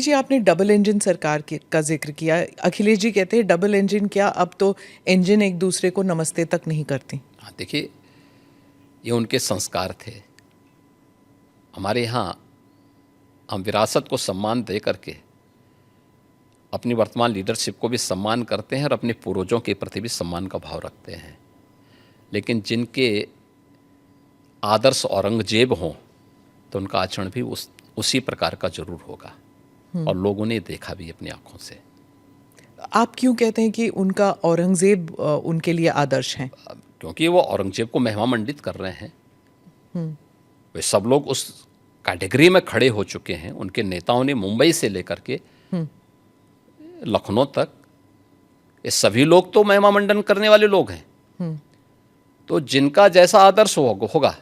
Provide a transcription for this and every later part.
मोदी जी, आपने double engine सरकार का जिक्र किया। अखिलेश जी कहते हैं डबल इंजन क्या, अब तो इंजन एक दूसरे को नमस्ते तक नहीं करती। हाँ, देखिए, ये उनके संस्कार थे। हमारे यहाँ हम विरासत को सम्मान दे करके अपनी वर्तमान लीडरशिप को भी सम्मान करते हैं और अपने पूर्वजों के प्रति भी सम्मान का भाव रखते हैं। लेकिन जिनके आदर्श औरंगजेब हों तो उनका आचरण भी उसी प्रकार का जरूर होगा, और लोगों ने देखा भी अपनी आंखों से। आप क्यों कहते हैं कि उनका औरंगजेब उनके लिए आदर्श हैं? क्योंकि वो औरंगजेब को महिमा मंडित कर रहे हैं। वे सब लोग उस कैटेगरी में खड़े हो चुके हैं। उनके नेताओं ने मुंबई से लेकर के लखनऊ तक, ये सभी लोग तो महिमा मंडन करने वाले लोग हैं। तो जिनका जैसा आदर्श होगा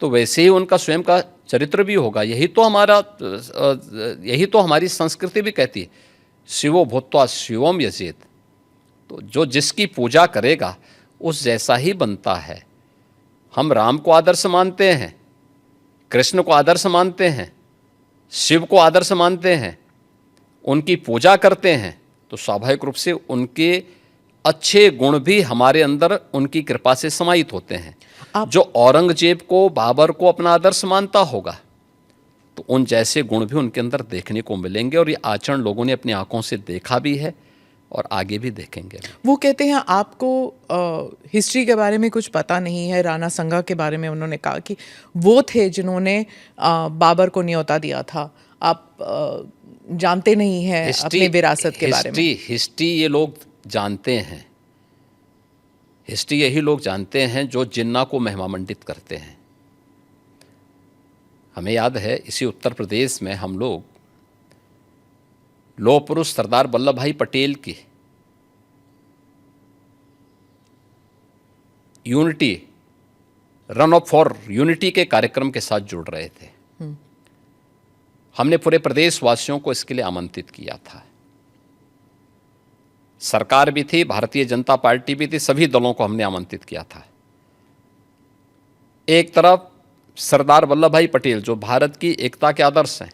तो वैसे ही उनका स्वयं का चरित्र भी होगा। यही तो हमारी संस्कृति भी कहती है, शिवो भूत्वा शिवम यजेत। तो जो जिसकी पूजा करेगा उस जैसा ही बनता है। हम राम को आदर्श मानते हैं, कृष्ण को आदर्श मानते हैं, शिव को आदर्श मानते हैं, उनकी पूजा करते हैं, तो स्वाभाविक रूप से उनके अच्छे गुण भी हमारे अंदर उनकी कृपा से समाहित होते हैं। जो औरंगजेब को, बाबर को अपना आदर्श मानता होगा तो उन जैसे गुण भी उनके अंदर देखने को मिलेंगे, और ये आचरण लोगों ने अपनी आंखों से देखा भी है और आगे भी देखेंगे। वो कहते हैं आपको हिस्ट्री के बारे में कुछ पता नहीं है। राणा संगा के बारे में उन्होंने कहा कि वो थे जिन्होंने बाबर को न्योता दिया था। आप जानते नहीं हैं अपने विरासत के बारे में। हिस्ट्री ये लोग जानते हैं। हिस्ट्री यही लोग जानते हैं जो जिन्ना को महिमा मंडित करते हैं। हमें याद है, इसी उत्तर प्रदेश में हम लोग लौह पुरुष सरदार वल्लभ भाई पटेल की unity, run up for unity के कार्यक्रम के साथ जुड़ रहे थे। हमने पूरे प्रदेशवासियों को इसके लिए आमंत्रित किया था। सरकार भी थी, भारतीय जनता पार्टी भी थी, सभी दलों को हमने आमंत्रित किया था। एक तरफ सरदार वल्लभ भाई पटेल जो भारत की एकता के आदर्श हैं,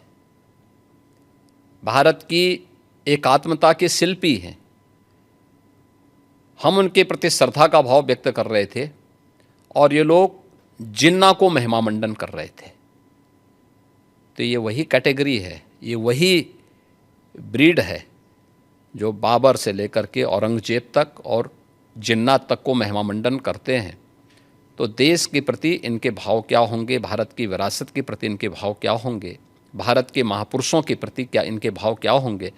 भारत की एकात्मता के शिल्पी हैं, हम उनके प्रति श्रद्धा का भाव व्यक्त कर रहे थे, और ये लोग जिन्ना को महिमा मंडन कर रहे थे। तो ये वही कैटेगरी है, ये वही ब्रीड है जो बाबर से लेकर के औरंगजेब तक और जिन्ना तक को महिमा मंडन करते हैं। तो देश के प्रति इनके भाव क्या होंगे, भारत की विरासत के प्रति इनके भाव क्या होंगे, भारत के महापुरुषों के प्रति क्या इनके भाव क्या होंगे,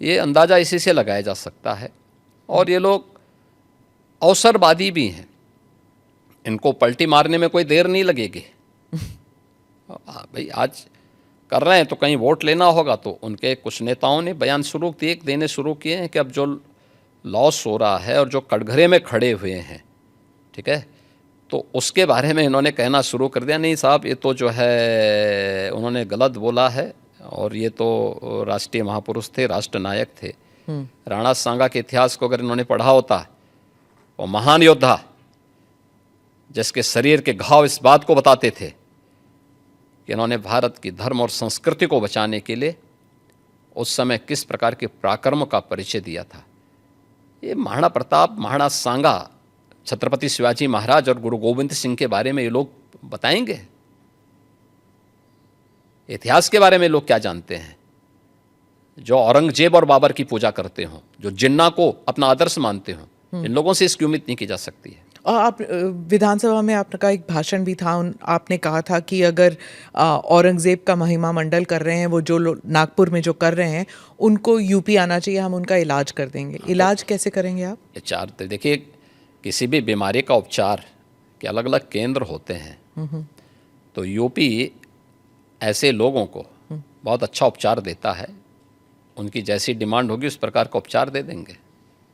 ये अंदाज़ा इसी से लगाया जा सकता है। और ये लोग अवसरवादी भी हैं, इनको पलटी मारने में कोई देर नहीं लगेगी। भाई आज कर रहे हैं तो कहीं वोट लेना होगा, तो उनके कुछ नेताओं ने बयान देने शुरू किए हैं कि अब जो लॉस हो रहा है और जो कटघरे में खड़े हुए हैं, ठीक है, तो उसके बारे में इन्होंने कहना शुरू कर दिया, नहीं साहब ये तो जो है उन्होंने गलत बोला है, और ये तो राष्ट्रीय महापुरुष थे, राष्ट्र नायक थे। राणा सांगा के इतिहास को अगर इन्होंने पढ़ा होता, वो महान योद्धा जिसके शरीर के घाव इस बात को बताते थे कि इन्होंने भारत की धर्म और संस्कृति को बचाने के लिए उस समय किस प्रकार के पराक्रम का परिचय दिया था। ये महाराणा प्रताप, महाराणा सांगा, छत्रपति शिवाजी महाराज और गुरु गोविंद सिंह के बारे में ये लोग बताएंगे। इतिहास के बारे में लोग क्या जानते हैं? जो औरंगजेब और बाबर की पूजा करते हों, जो जिन्ना को अपना आदर्श मानते हों, इन लोगों से इसकी उम्मीद नहीं की जा सकती है। और आप विधानसभा में आपका एक भाषण भी था, आपने कहा था कि अगर औरंगजेब का महिमा मंडल कर रहे हैं, वो जो नागपुर में जो कर रहे हैं, उनको यूपी आना चाहिए, हम उनका इलाज कर देंगे। इलाज कैसे करेंगे आप? उपचार देखिए, किसी भी बीमारी का उपचार के अलग अलग केंद्र होते हैं। तो यूपी ऐसे लोगों को बहुत अच्छा उपचार देता है। उनकी जैसी डिमांड होगी उस प्रकार का उपचार दे देंगे।